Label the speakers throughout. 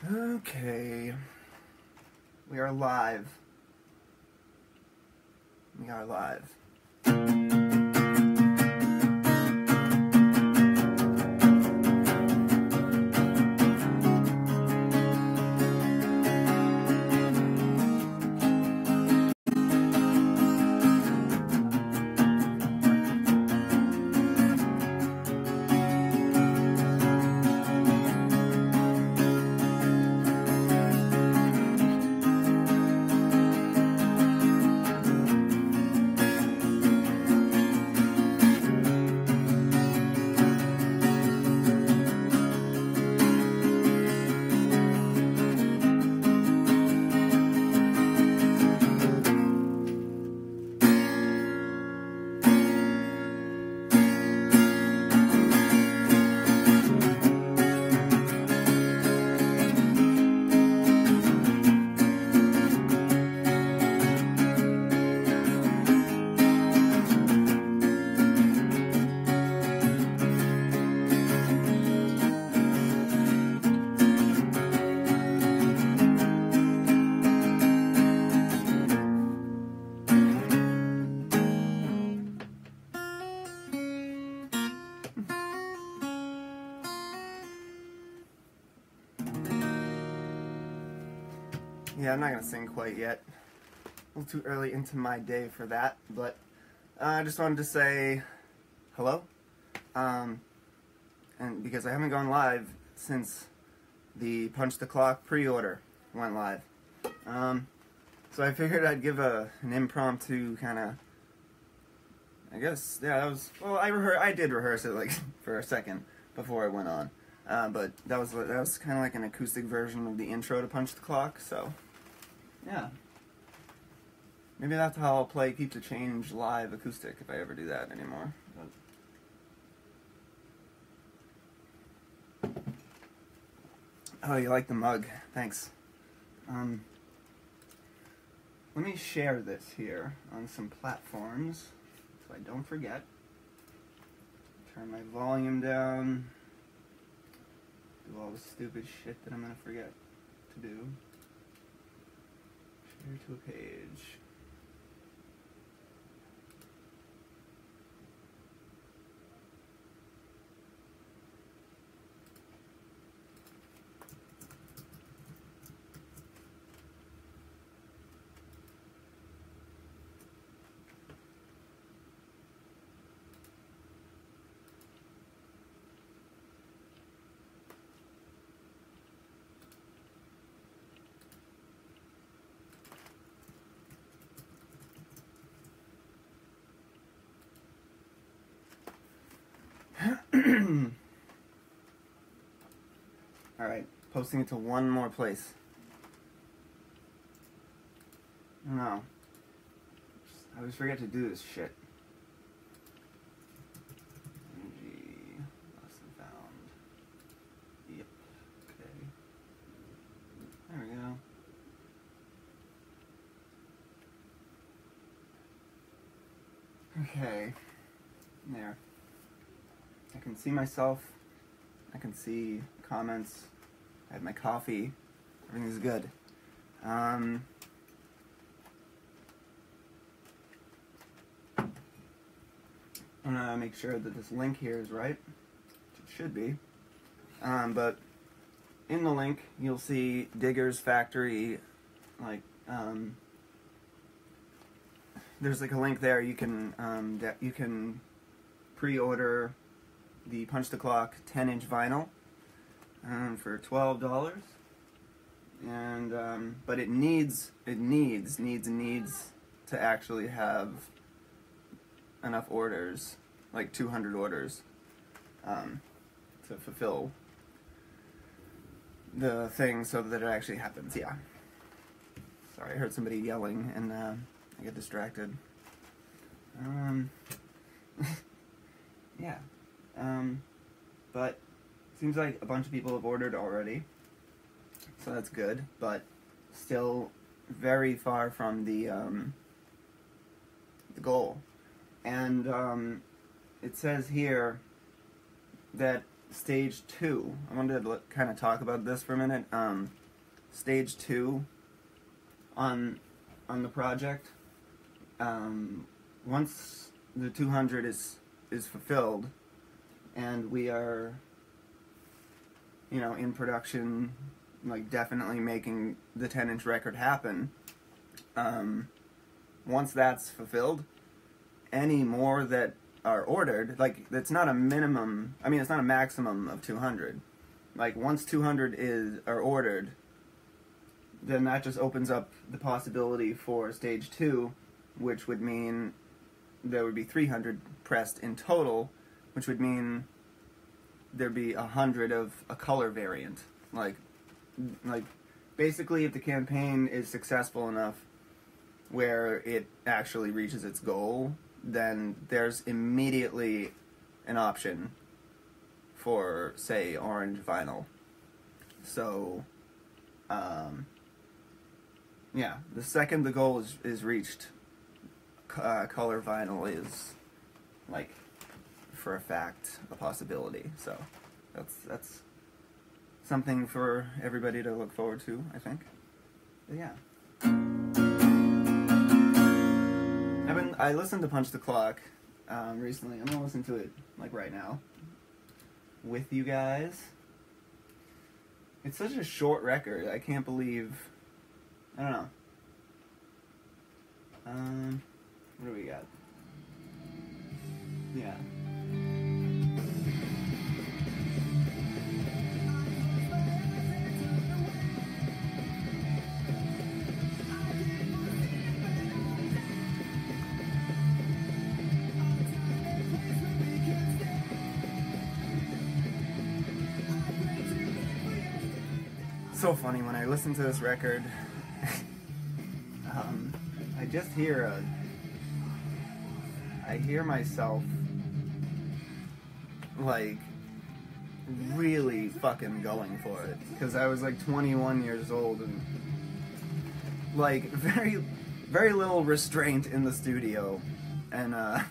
Speaker 1: Okay, we are live. We are live. Yeah, I'm not gonna sing quite yet. A little too early into my day for that, but I just wanted to say hello. And because I haven't gone live since the Punch the Clock pre-order went live. So I figured I'd give an impromptu kind of, I guess, yeah, that was, well, I did rehearse it like for a second before I went on. But that was kind of like an acoustic version of the intro to Punch the Clock, so yeah. Maybe that's how I'll play Keep the Change live acoustic if I ever do that anymore. But... Oh, you like the mug. Thanks. Let me share this here on some platforms so I don't forget. Turn my volume down. Do all the stupid shit that I'm gonna forget to do. Share to a page. Alright, posting it to one more place. No. I always forget to do this shit. Energy, lost and found. Yep, okay. There we go. Okay. There. I can see myself. I can see comments. I had my coffee. Everything's good. I'm gonna make sure that this link here is right. It should be. But in the link, you'll see Digger's Factory. Like, there's like a link there. You can pre-order the Punch the Clock 10-inch vinyl for $12, and but it needs to actually have enough orders, like 200 orders, to fulfill the thing so that it actually happens. Yeah. Sorry, I heard somebody yelling and I get distracted. Yeah. But seems like a bunch of people have ordered already, so that's good, but still very far from the goal. And it says here that Stage 2. I wanted to kind of talk about this for a minute. Stage 2 on the project. Once the 200 is fulfilled, and we are, you know, in production, like definitely making the 10-inch record happen. Once that's fulfilled, any more that are ordered, like, it's not a minimum, I mean, it's not a maximum of 200. Like, once 200 are ordered, then that just opens up the possibility for stage 2, which would mean there would be 300 pressed in total, which would mean there'd be 100 of a color variant. Like basically, if the campaign is successful enough where it actually reaches its goal, then there's immediately an option for, say, orange vinyl. So, yeah, the second the goal is reached, color vinyl is, like, for a fact, a possibility. So, that's something for everybody to look forward to, I think. But yeah. I listened to Punch the Clock recently. I'm gonna listen to it, like, right now with you guys. It's such a short record. I can't believe. I don't know. What do we got? Yeah. So funny when I listen to this record. I just hear I hear myself, like, really fucking going for it, because I was like 21 years old and, like, very little restraint in the studio, and I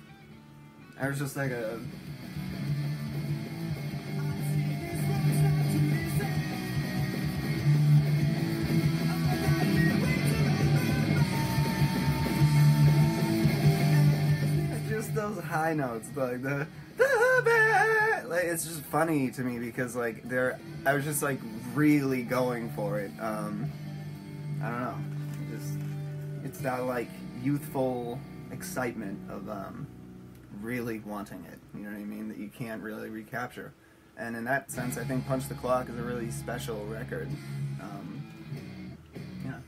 Speaker 1: was just like a those high notes, like the like, it's just funny to me because, like, I was just, like, really going for it. I don't know, it's that, like, youthful excitement of really wanting it, you know what I mean, that you can't really recapture. And in that sense, I think Punch the Clock is a really special record. Yeah.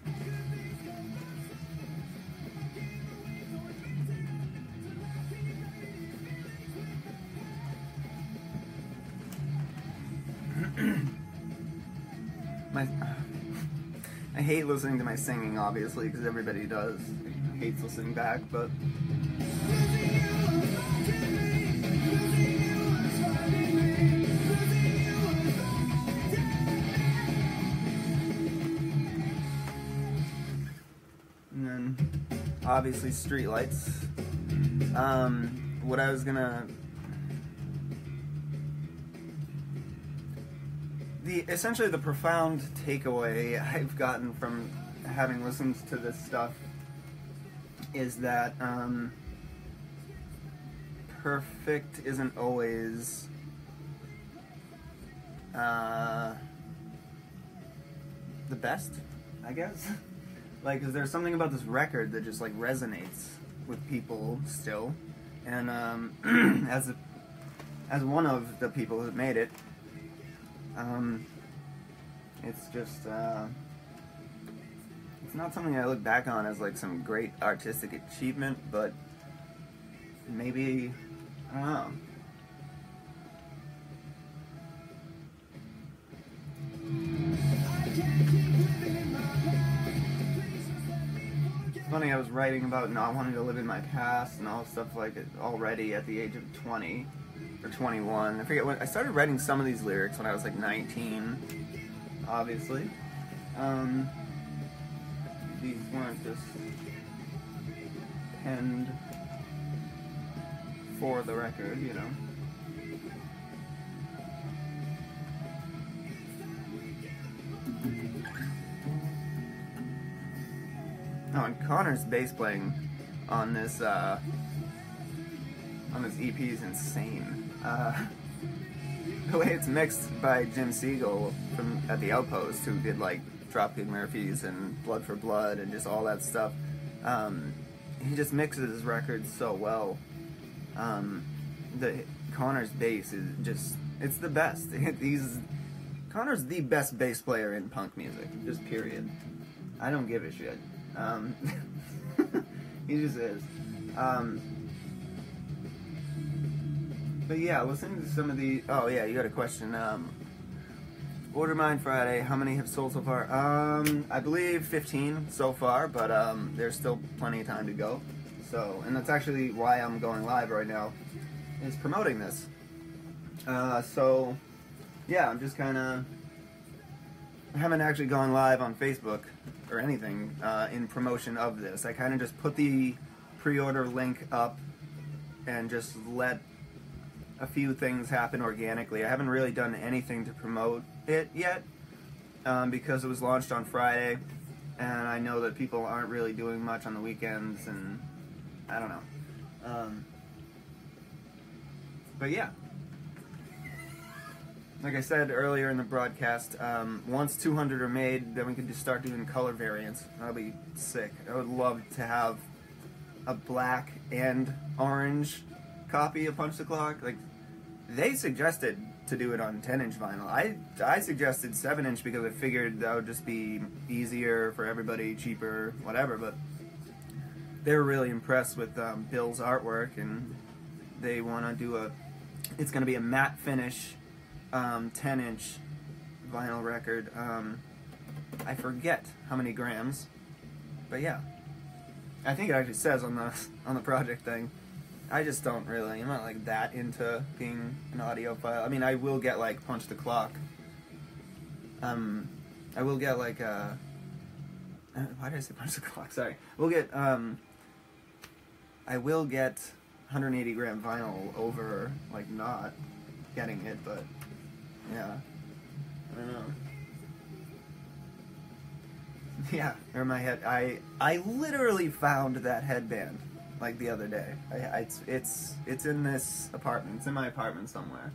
Speaker 1: I hate listening to my singing, obviously, because everybody does. Hates listening back, but and then obviously Streetlights. What I was gonna essentially the profound takeaway I've gotten from having listened to this stuff is that perfect isn't always the best, I guess. Like, 'cause there's something about this record that just, like, resonates with people still, and as one of the people who made it, it's just, it's not something I look back on as, like, some great artistic achievement, but maybe, I don't know. It's funny, I was writing about not wanting to live in my past and all stuff like it already at the age of 20. Or 21. I forget when I started writing some of these lyrics when I was like 19, obviously. These weren't just penned for the record, you know. Oh, and Connor's bass playing on this EP is insane. The way it's mixed by Jim Siegel from at the Outpost, who did like Dropkick Murphys and Blood for Blood and just all that stuff. He just mixes his records so well. Connor's bass is it's the best. Connor's the best bass player in punk music, just period. I don't give a shit. He just is. But yeah, listening to some of the... Oh yeah, you got a question. Order Mine Friday, how many have sold so far? I believe 15 so far, but there's still plenty of time to go. So, and that's actually why I'm going live right now, is promoting this. So, yeah, I'm just kind of... I haven't actually gone live on Facebook or anything in promotion of this. I kind of just put the pre-order link up and just let a few things happen organically. I haven't really done anything to promote it yet because it was launched on Friday, and I know that people aren't really doing much on the weekends, and I don't know. But yeah. Like I said earlier in the broadcast, once 200 are made, then we can just start doing color variants. That'll be sick. I would love to have a black and orange copy of Punch the Clock. Like, they suggested to do it on 10-inch vinyl. I suggested 7-inch because I figured that would just be easier for everybody, cheaper, whatever, but they were really impressed with Bill's artwork, and they want to do it's going to be a matte finish 10-inch vinyl record. I forget how many grams, but yeah, I think it actually says on the project thing. I just don't really, I'm not like that into being an audiophile. I mean, I will get like Punch the Clock. I will get like why did I say Punch the Clock? Sorry. We'll get I will get 180 gram vinyl over like not getting it, but yeah, I don't know. Yeah, or my head. I literally found that headband like the other day. It's in this apartment. It's in my apartment somewhere.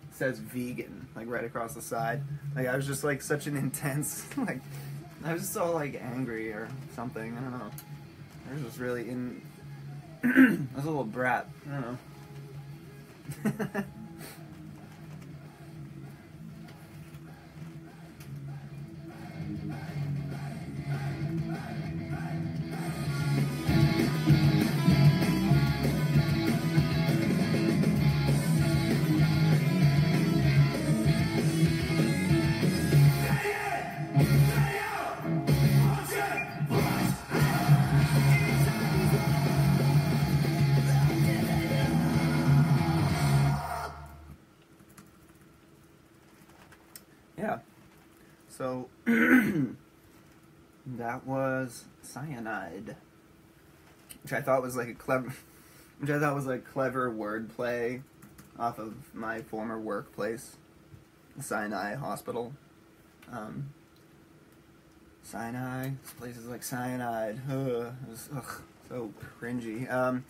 Speaker 1: It says vegan like right across the side. Like I was just like such an intense like I was just so like angry or something. I don't know. I was just really in. I was a little brat. I don't know. Yeah. So that was Cyanide, which I thought was like clever wordplay off of my former workplace, Sinai Hospital. Sinai, this place is like cyanide. It was so cringy.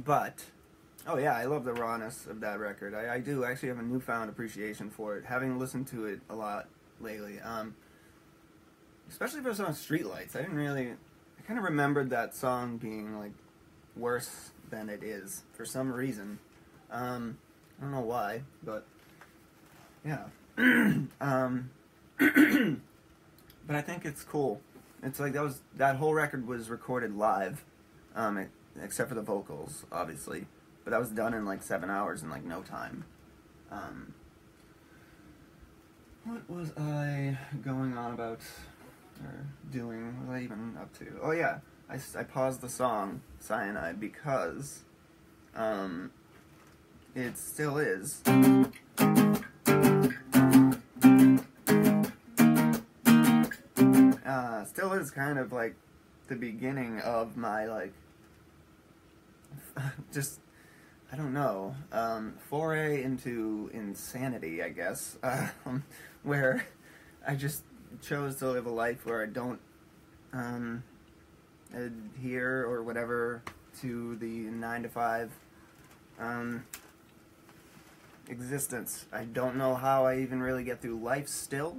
Speaker 1: But, oh yeah, I love the rawness of that record. I do actually have a newfound appreciation for it, having listened to it a lot lately. Especially for the song Streetlights. I kind of remembered that song being, like, worse than it is, for some reason. I don't know why, but, yeah. But I think it's cool. It's like that whole record was recorded live. Except for the vocals, obviously. But that was done in like 7 hours in like no time. What was I going on about, or doing? What was I even up to? Oh yeah, I paused the song, Cyanide, because it still is. Still is kind of like the beginning of my like just I don't know, foray into insanity, I guess, where I just chose to live a life where I don't adhere or whatever to the 9 to 5 existence. I don't know how I even really get through life still.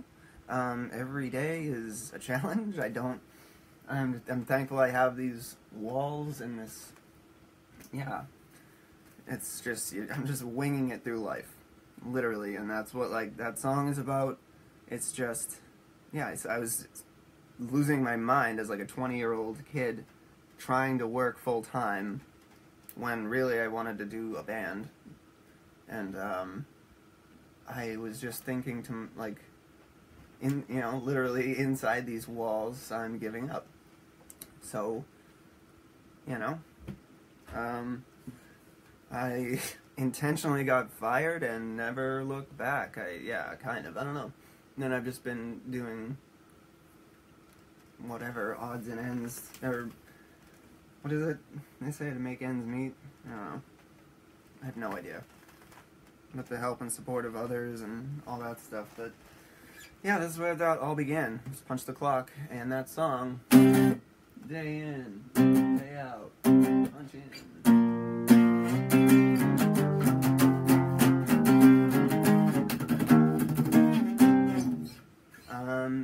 Speaker 1: Every day is a challenge. I'm thankful I have these walls and this, yeah, it's just, I'm just winging it through life, literally, and that's what, like, that song is about. It's just, yeah, I was losing my mind as, like, a 20-year-old kid trying to work full-time when really I wanted to do a band, and, I was just thinking to, like, literally inside these walls, I'm giving up. So, I intentionally got fired and never looked back. Kind of. I don't know. And then I've just been doing whatever, odds and ends, or what is it they say, to make ends meet? I don't know. I have no idea. With the help and support of others and all that stuff, but yeah, this is where that all began. Just Punch the Clock, and that song, day in, day out, punch in.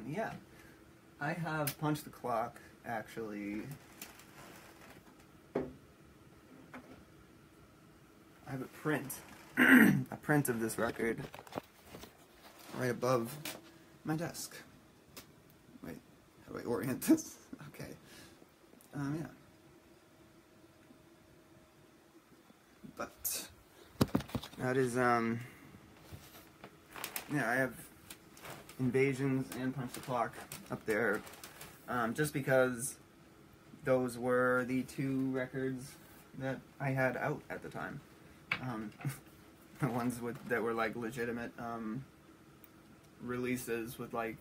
Speaker 1: Yeah, I have Punch the Clock, actually. I have a print, a print of this record right above my desk. Wait, how do I orient this? Okay. Yeah. But that is, yeah, I have Invasions and Punch the Clock up there, just because those were the two records that I had out at the time. The ones that were, like, legitimate, releases with, like,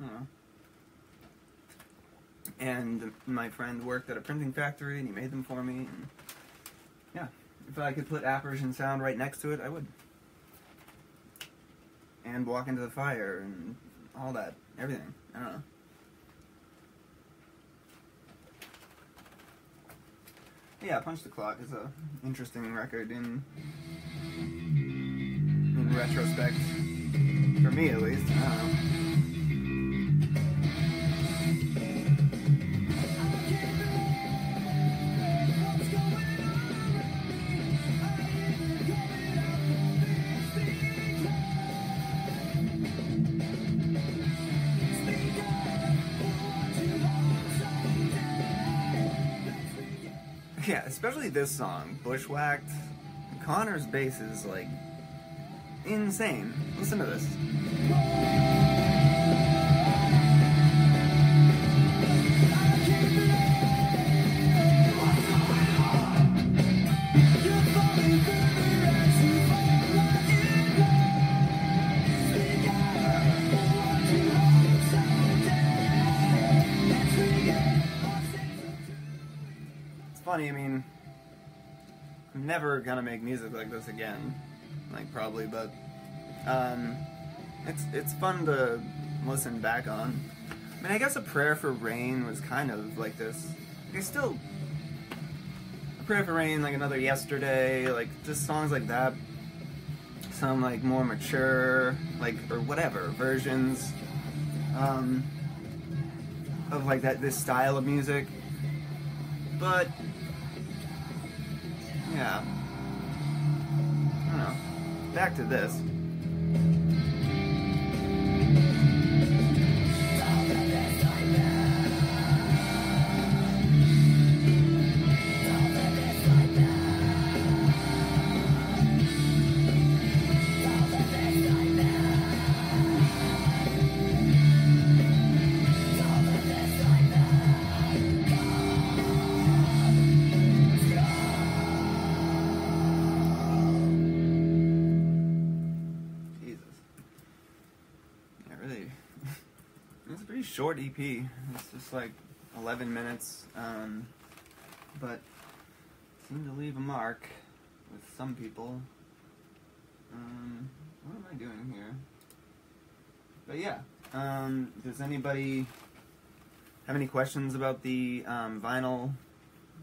Speaker 1: I don't know. And my friend worked at a printing factory and he made them for me, and yeah, if I could put Apparition Sound right next to it, I would. And Walk Into the Fire and all that, everything. I don't know. Yeah, Punch the Clock is a interesting record in retrospect. For me, at least. I don't know. Yeah, especially this song, Bushwhacked. Connor's bass is, like, insane. Listen to this. Funny, I mean, I'm never gonna make music like this again, like, probably, but it's fun to listen back on. I mean, I guess A Prayer for Rain was kind of like this. It's still A Prayer for Rain, like Another Yesterday, like, just songs like that. Some, like, more mature, like, or whatever versions of, like, this style of music, but yeah, I don't know. Back to this. It's a pretty short EP. It's just like 11 minutes, but seemed to leave a mark. with some people. What am I doing here? But yeah, does anybody have any questions about the vinyl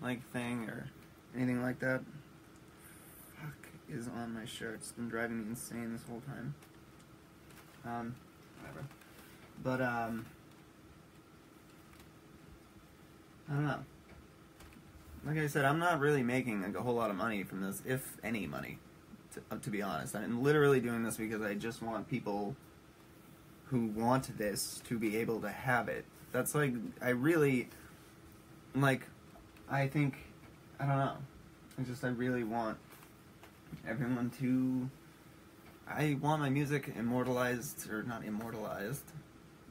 Speaker 1: like thing or anything like that? Fuck is on my shirt. It's been driving me insane this whole time. Whatever. But I don't know. Like I said, I'm not really making like a whole lot of money from this, if any money, to be honest. I'm literally doing this because I just want people who want this to be able to have it. That's like, I really, like, I think, I don't know. I really want everyone to, I want my music immortalized, or not immortalized.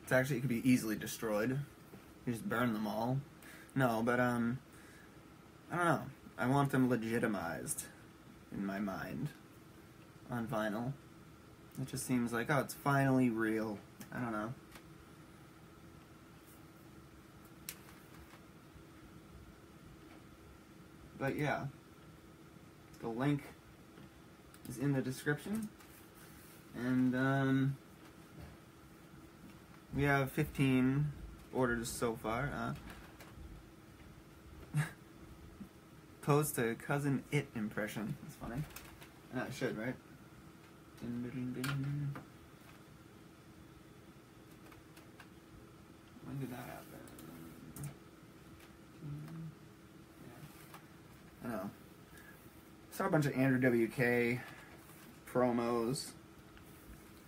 Speaker 1: It's actually, it could be easily destroyed. You just burn them all. No, but, I don't know. I want them legitimized in my mind on vinyl. It just seems like, oh, it's finally real. I don't know. But yeah, the link is in the description. And we have 15 orders so far. Post a Cousin It impression. That's funny. I should, right? When did that happen? Yeah. I know. Saw a bunch of Andrew WK promos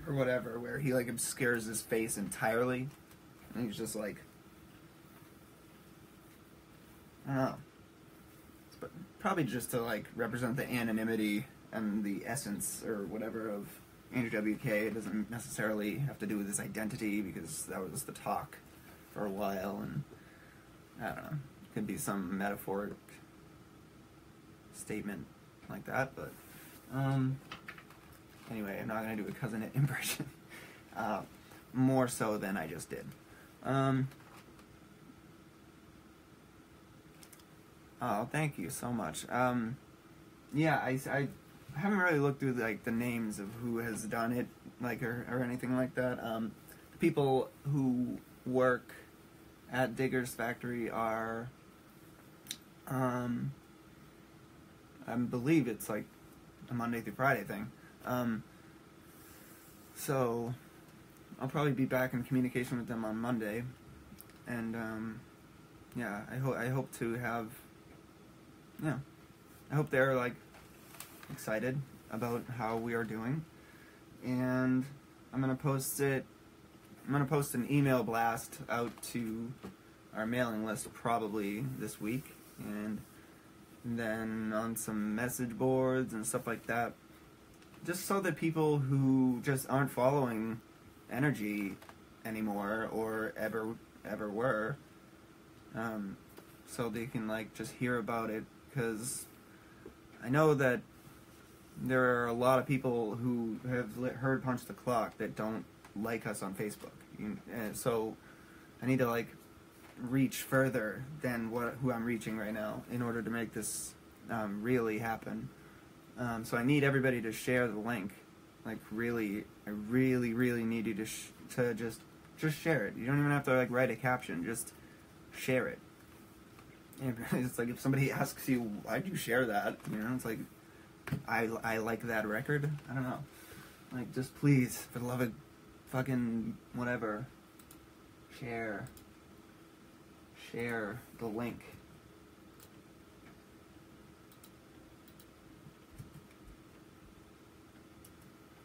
Speaker 1: or whatever where he like obscures his face entirely. And he's just like, I don't know. It's probably just to like represent the anonymity and the essence or whatever of Andrew WK. It doesn't necessarily have to do with his identity because that was the talk for a while, and I don't know, it could be some metaphoric statement like that, but anyway, I'm not going to do a Cousin It impression. More so than I just did. Oh, thank you so much. Yeah, I haven't really looked through like the names of who has done it, like or anything like that. The people who work at Digger's Factory are, I believe it's like a Monday through Friday thing. So I'll probably be back in communication with them on Monday, and yeah, I hope to have, yeah, I hope they're like excited about how we are doing, and I'm gonna post an email blast out to our mailing list probably this week, and then on some message boards and stuff like that, just so that people who just aren't following Energy anymore or ever were, so they can like just hear about it, because I know that there are a lot of people who have heard Punch the Clock that don't like us on Facebook. And so I need to like reach further than who I'm reaching right now in order to make this really happen. So I need everybody to share the link. Like really, I really need you to just share it. You don't even have to like write a caption. Just share it. And it's like if somebody asks you, why'd you share that? You know, it's like, I like that record. I don't know. Like, just please, for the love of fucking whatever, share the link.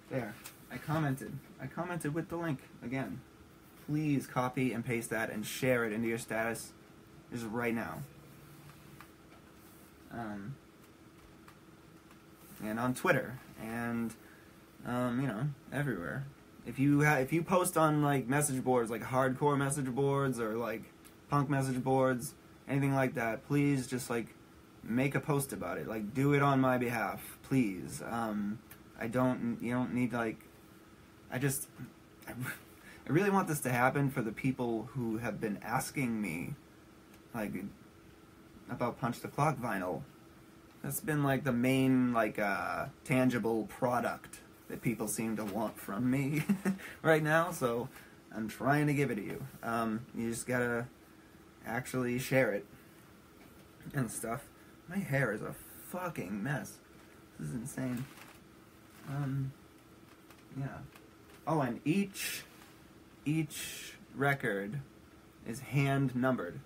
Speaker 1: There. I commented with the link again. Please copy and paste that and share it into your status just right now. And on Twitter, and you know, everywhere. If you post on like message boards, like hardcore message boards or like punk message boards, anything like that, please just like make a post about it. Like, do it on my behalf, please. You don't need like, I really want this to happen for the people who have been asking me like about Punch the Clock vinyl That's been like the main like tangible product that people seem to want from me right now. So I'm trying to give it to you. You just gotta actually share it and stuff. My hair is a fucking mess. This is insane. Yeah. Oh, and each record is hand numbered.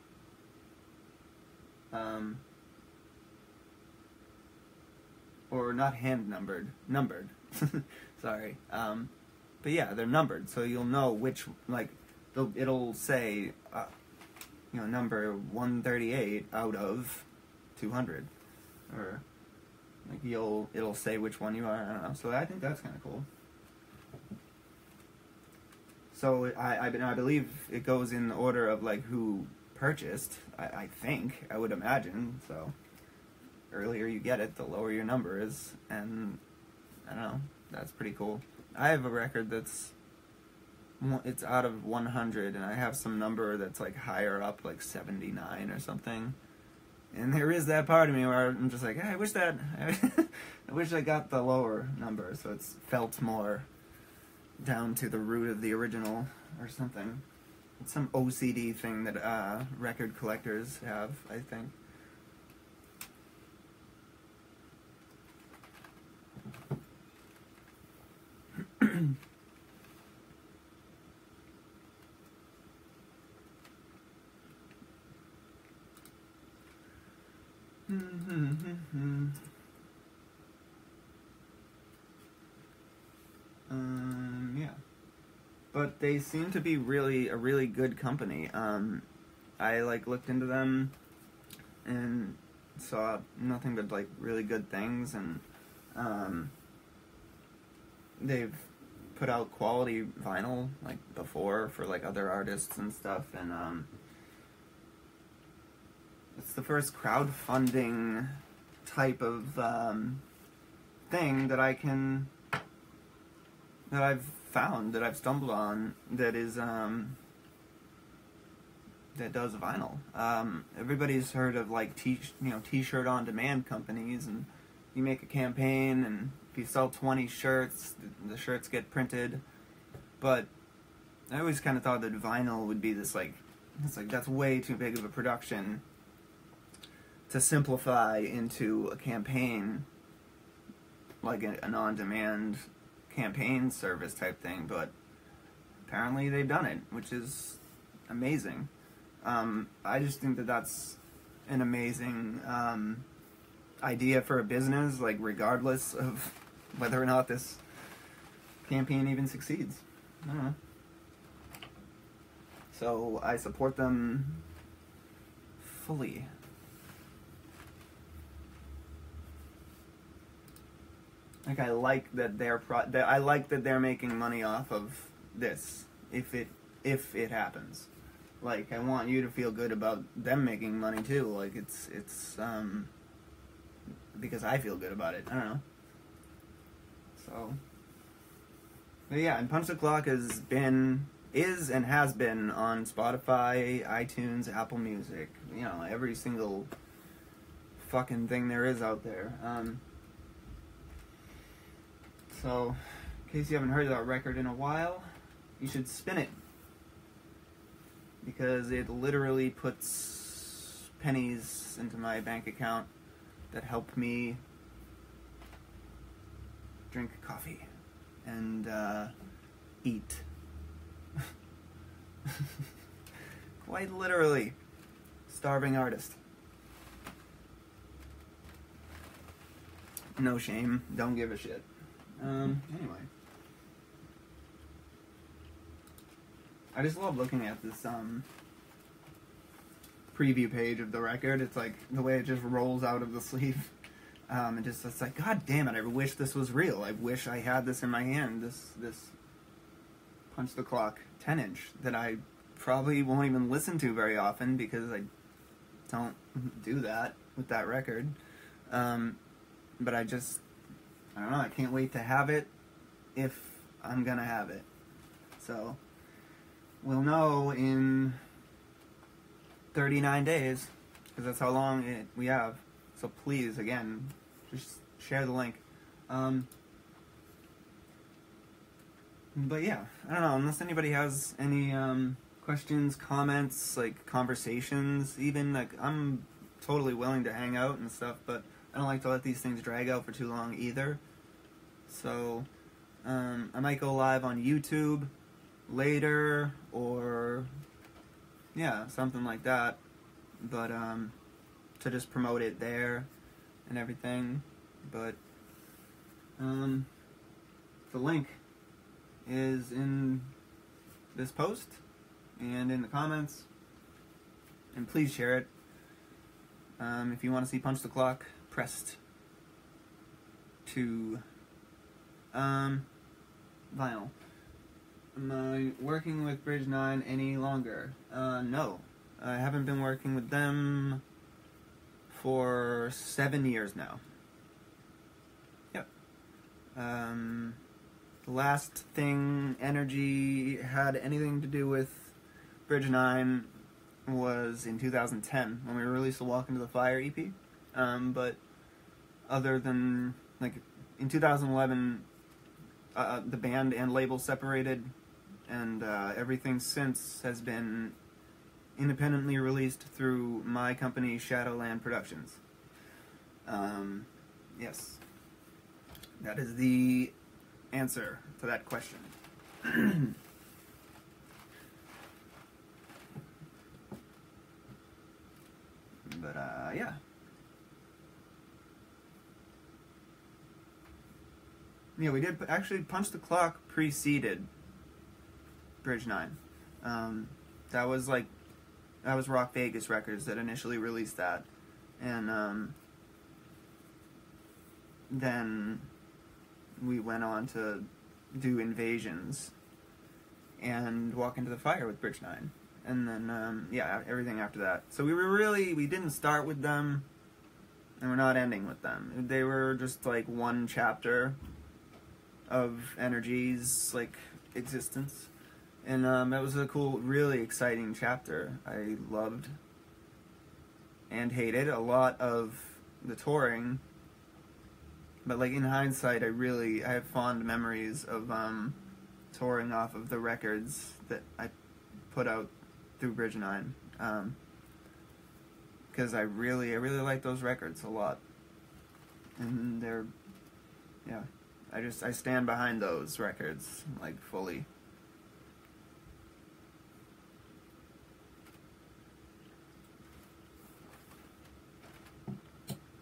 Speaker 1: Or not hand numbered, numbered. Sorry. But yeah, they're numbered, so you'll know which, like, it'll say, number 138 out of 200, or like it'll say which one you are. I don't know. So I think that's kind of cool. So I believe it goes in the order of like who purchased. I think, I would imagine. So earlier you get it, the lower your number is, and I don't know. That's pretty cool. I have a record it's out of 100, and I have some number that's like higher up, like 79 or something. And there is that part of me where I'm just like, hey, I wish I got the lower number, so it's felt more down to the root of the original or something. It's some OCD thing that record collectors have, I think. Yeah. But they seem to be a really good company. I like looked into them and saw nothing but like really good things, and they've put out quality vinyl like before for like other artists and stuff, and it's the first crowdfunding type of thing that I've found, that I've stumbled on, that is that does vinyl. Everybody's heard of like t-shirt on demand companies, and you make a campaign, and if you sell 20 shirts, the shirts get printed. But I always kind of thought that vinyl would be this like, it's like that's way too big of a production to simplify into a campaign, like an on-demand campaign service type thing. But apparently they've done it, which is amazing. I just think that that's an amazing idea for a business, like regardless of whether or not this campaign even succeeds. I don't know. So I support them fully. Like I like that I like that they're making money off of this. If it happens, like I want you to feel good about them making money too. Like it's because I feel good about it. I don't know. So, but yeah, and Punch the Clock is and has been on Spotify, iTunes, Apple Music. You know, every single fucking thing there is out there. So, in case you haven't heard that record in a while, you should spin it. Because it literally puts pennies into my bank account that help me drink coffee and eat. Quite literally. Starving artist. No shame. Don't give a shit. Anyway. I just love looking at this, preview page of the record. It's like, the way it just rolls out of the sleeve. It's like, god damn it, I wish this was real. I wish I had this in my hand, this Punch the Clock 10-inch that I probably won't even listen to very often because I don't do that with that record. But I don't know, I can't wait to have it if I'm gonna have it. So, we'll know in 39 days, because that's how long we have. So please, again, just share the link. But yeah, I don't know, unless anybody has any questions, comments, like conversations even, like I'm totally willing to hang out and stuff, but I don't like to let these things drag out for too long either. So I might go live on YouTube later, or yeah, something like that, but to just promote it there and everything. But the link is in this post and in the comments, and please share it. If you want to see Punch the Clock pressed to vinyl. Am I working with Bridge 9 any longer? No. I haven't been working with them for 7 years now. Yep. The last thing Energy had anything to do with Bridge 9 was in 2010 when we released the Walk Into the Fire EP. But other than, like, in 2011, the band and label separated, and everything since has been independently released through my company, Shadowland Productions. Yes. That is the answer to that question. But, yeah. Yeah, we did actually Punch the Clock preceded Bridge 9. That was Rock Vegas Records that initially released that. And then we went on to do Invasions and Walk Into the Fire with Bridge 9. And then, yeah, everything after that. So we didn't start with them, and we're not ending with them. They were just like one chapter of Energy's, like, existence. And it was a cool, really exciting chapter. I loved and hated a lot of the touring, but, like, in hindsight, I have fond memories of touring off of the records that I put out through Bridge 9, because I really like those records a lot, and they're, yeah, I stand behind those records, like, fully.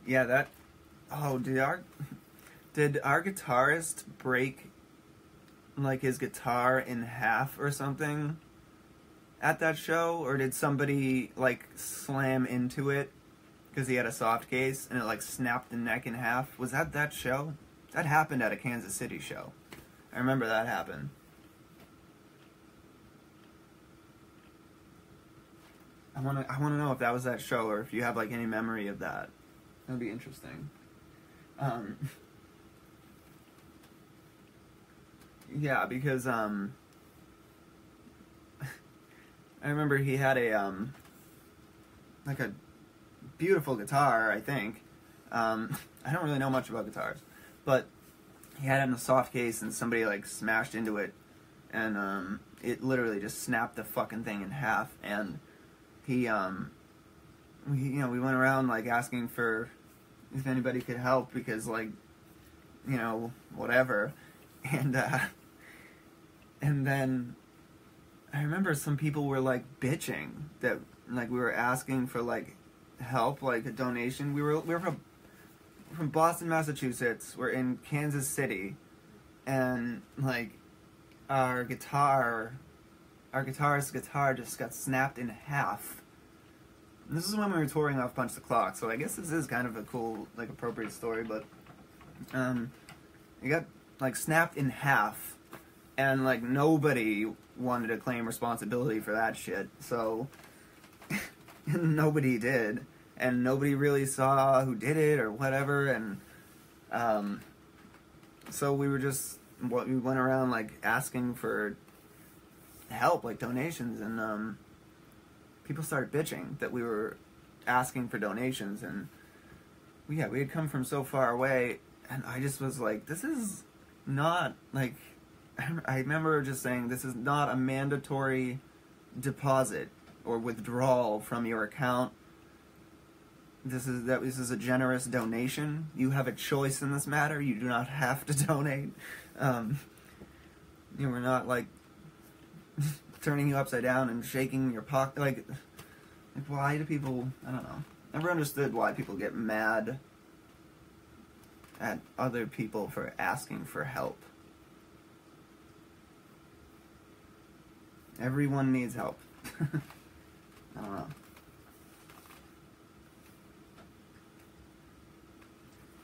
Speaker 1: Yeah, that, oh, did our guitarist break, like, his guitar in half or something at that show? Or did somebody, like, slam into it because he had a soft case and it, like, snapped the neck in half? Was that show? That happened at a Kansas City show. I remember that happened. I wanna know if that was that show, or if you have, like, any memory of that. That'd be interesting. Yeah, because I remember he had a like a beautiful guitar, I think. I don't really know much about guitars, but he had it in a soft case, and somebody, like, smashed into it, and it literally just snapped the fucking thing in half. And he we went around, like, asking for if anybody could help, because, like, whatever. And then I remember some people were, like, bitching that, like, we were asking for, like, help, like a donation. We were from Boston, Massachusetts. We're in Kansas City, and, like, our guitarist's guitar just got snapped in half. And this is when we were touring off Punch the Clock, so I guess this is kind of a cool, like, appropriate story, but it got, like, snapped in half, and, like, nobody wanted to claim responsibility for that shit, so nobody did, and nobody really saw who did it or whatever. And so we went around, like, asking for help, like donations, and people started bitching that we were asking for donations, and yeah, we had come from so far away, and I just was like, this is not like. I remember just saying, this is not a mandatory deposit or withdrawal from your account. This is a generous donation. You have a choice in this matter. You do not have to donate. We're not like turning you upside down and shaking your pocket. Like, why do people? I don't know. Never understood why people get mad at other people for asking for help. Everyone needs help. I don't know.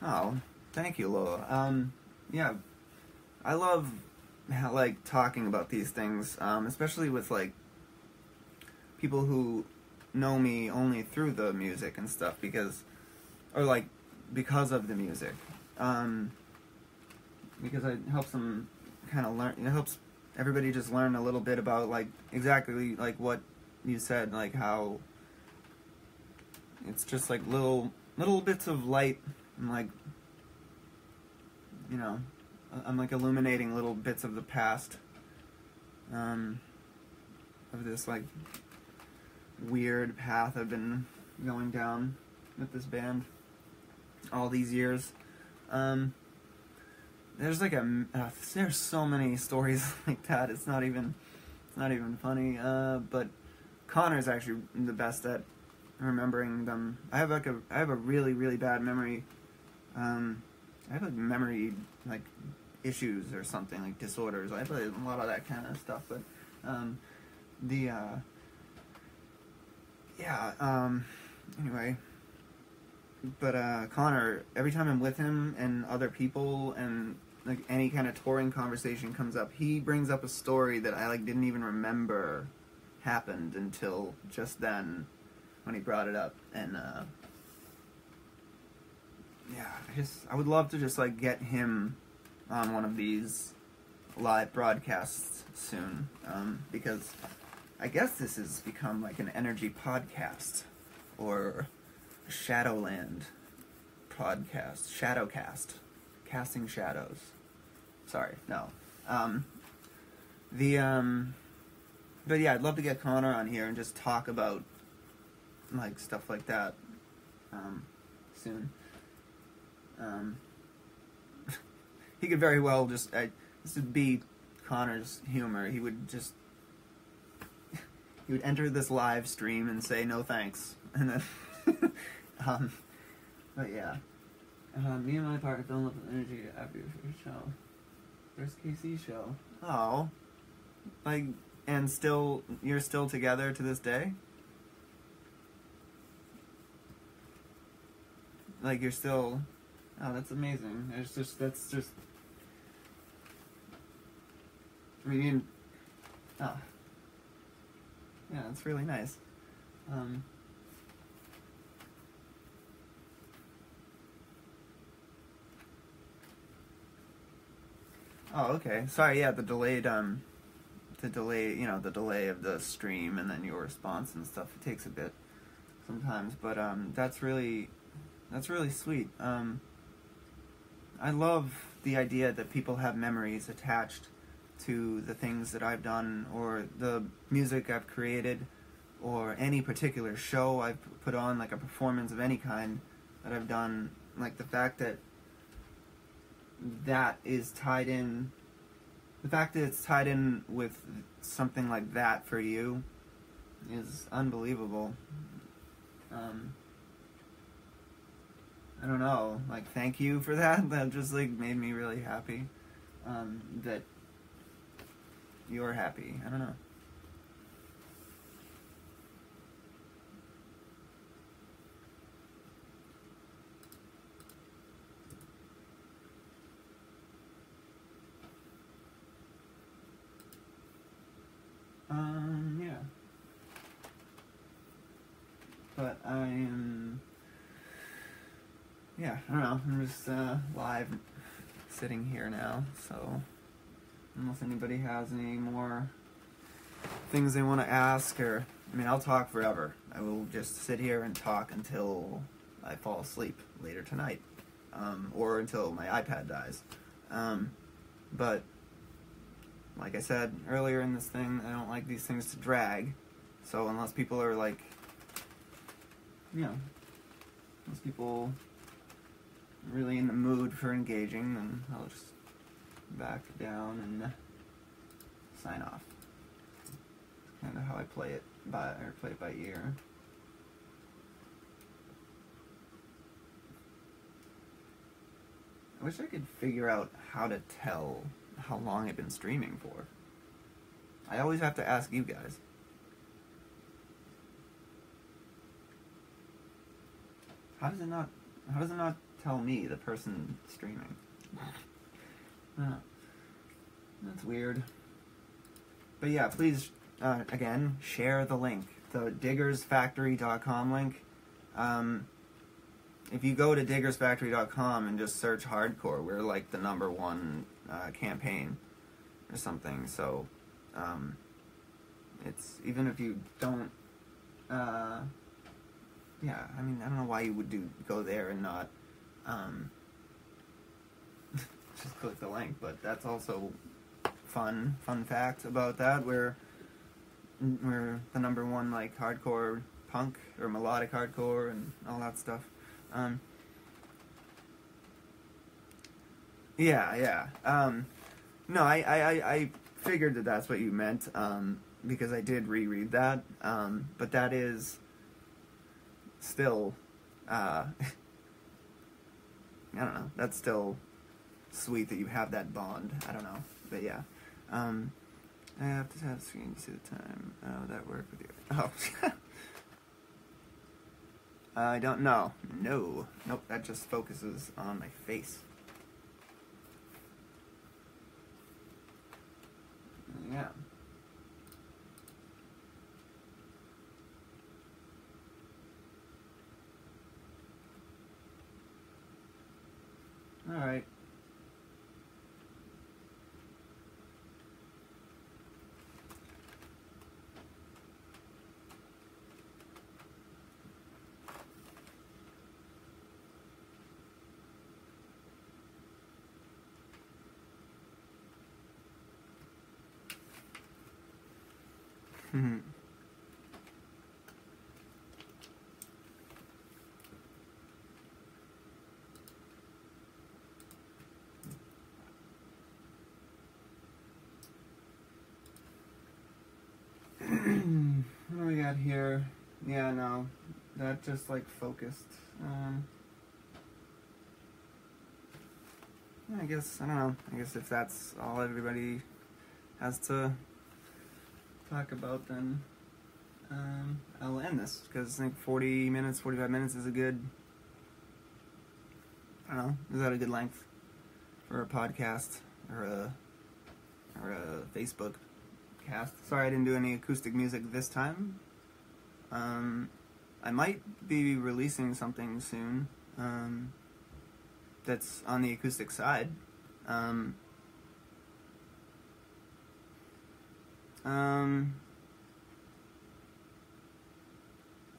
Speaker 1: Oh, thank you, Lola. Yeah, I love like talking about these things, especially with like people who know me only through the music and stuff, because of the music, because it helps them kind of learn. It helps everybody just learn a little bit about like exactly like what you said, like how it's just like little bits of light, and like, you know, I'm like illuminating little bits of the past, of this like weird path I've been going down with this band all these years. There's like there's so many stories like that. It's not even funny. But Connor's actually the best at remembering them. I have a really, really bad memory. I have like memory like issues or something, like disorders. I have a lot of that kind of stuff. But anyway. But Connor, every time I'm with him and other people and like any kind of touring conversation comes up, he brings up a story that I like didn't even remember happened until just then when he brought it up. And yeah, I would love to just like get him on one of these live broadcasts soon, because I guess this has become like an energy podcast or Shadowland podcast, Shadowcast, casting shadows. Sorry, no. But yeah, I'd love to get Connor on here and just talk about like stuff like that soon. He could very well just this would be Connor's humor. He would enter this live stream and say no thanks, and then but yeah, me and my partner fell in love with energy after your first show, first KC show. Oh, like, and you're still together to this day? Like, you're still, oh, that's amazing. That's just, I mean, oh, yeah, that's really nice. Oh, okay. Sorry, yeah, the delay of the stream and then your response and stuff, it takes a bit sometimes, but that's really sweet. I love the idea that people have memories attached to the things that I've done, or the music I've created, or any particular show I've put on, like a performance of any kind that I've done. Like the fact that is tied in, the fact that it's tied in with something like that for you is unbelievable. I don't know, like, thank you for that. That just like made me really happy, that you're happy. I don't know. Yeah. But I am, yeah, I don't know, I'm just live sitting here now, so unless anybody has any more things they want to ask, or, I mean, I'll talk forever. I will just sit here and talk until I fall asleep later tonight, or until my iPad dies. But like I said earlier in this thing, I don't like these things to drag. So unless people are like, unless people are really in the mood for engaging, then I'll just back down and sign off. Kind of how I play it by ear. I wish I could figure out how to tell how long I've been streaming for. I always have to ask you guys. How does it not tell me, the person streaming? That's weird. But yeah, please, again, share the link. The diggersfactory.com link. If you go to diggersfactory.com and just search hardcore, we're like the #1 campaign or something. So, it's, even if you don't, yeah, I mean, I don't know why you would go there and not, just click the link, but that's also fun fact about that. We're the #1 like hardcore punk or melodic hardcore and all that stuff. Yeah. No, I figured that that's what you meant, because I did reread that, but that is still, I don't know, that's still sweet that you have that bond. I don't know, but yeah. I have to have a screen to see the time. Would that work with you? Oh. I don't know. No. Nope, that just focuses on my face. Yeah. Alright. What do we got here? Yeah, no, that just like focused. I guess, I don't know, I guess if that's all everybody has to talk about, then I'll end this, because I think 40 minutes, 45 minutes is a good, I don't know, is that a good length for a podcast or a Facebook cast? Sorry I didn't do any acoustic music this time. I might be releasing something soon that's on the acoustic side.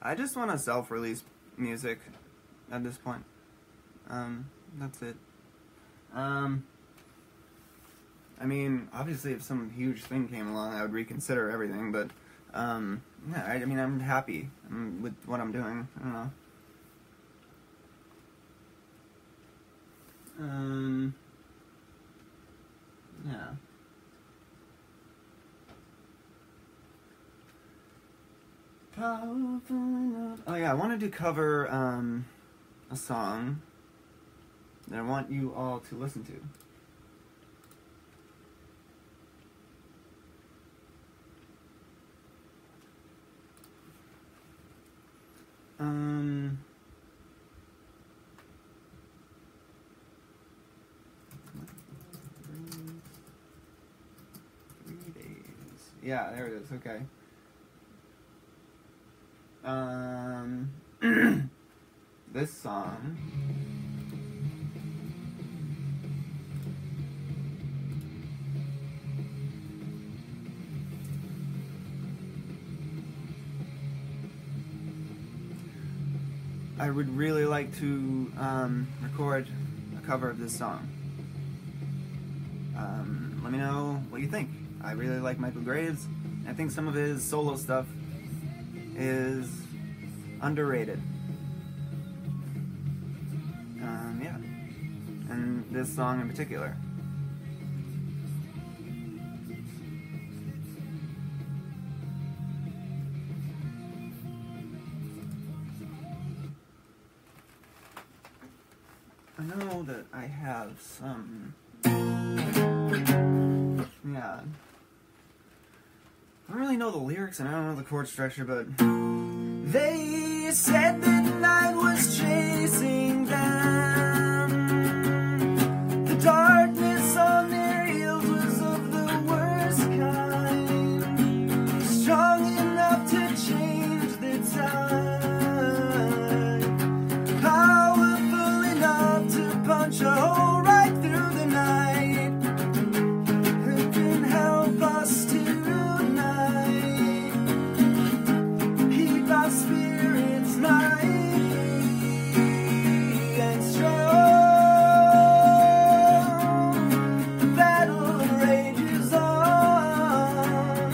Speaker 1: I just want to self-release music at this point. That's it. I mean, obviously if some huge thing came along, I would reconsider everything, but, yeah, I mean, I'm happy with what I'm doing. I don't know. Yeah. Oh yeah, I wanted to cover, a song that I want you all to listen to. Yeah, there it is, okay. This song I would really like to record a cover of this song. Let me know what you think. I really like Michael Graves. I think some of his solo stuff is underrated. Yeah. And this song in particular. I know that I have some... Yeah. I don't really know the lyrics and I don't know the chord structure, but... They said that night was chasing them. The darkness on their heels was of the worst kind. Strong enough to change the tide. Powerful enough to punch a hole right through the night. Who can help us tonight? Keep our spirits mighty and strong. The battle rages on.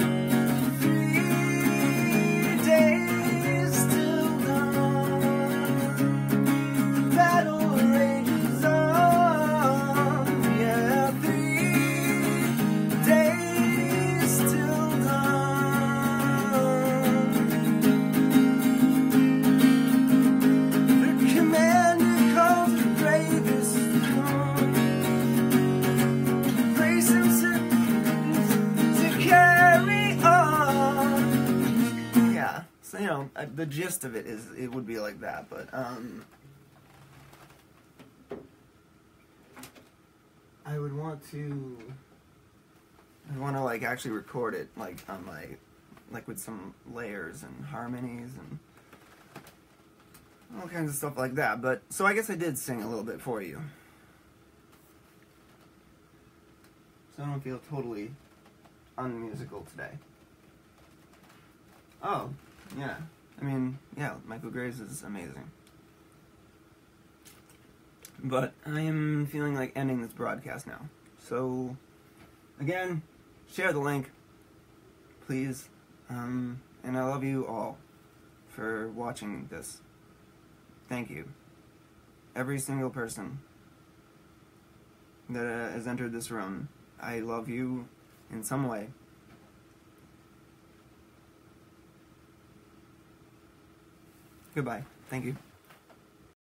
Speaker 1: 3 days till dawn. Battle rages on. Yeah, 3 days till dawn. The commander calls the bravest on. Brace himself to carry on. Yeah, so you know, the gist of it is it would be like that, but I would want to like actually record it like on like with some layers and harmonies and all kinds of stuff like that. But so I guess I did sing a little bit for you, so I don't feel totally unmusical today. Oh, yeah. I mean, yeah, Michael Graves is amazing. But I am feeling like ending this broadcast now. So, again, share the link, please. And I love you all for watching this. Thank you. Every single person that has entered this room, I love you in some way. Goodbye. Thank you.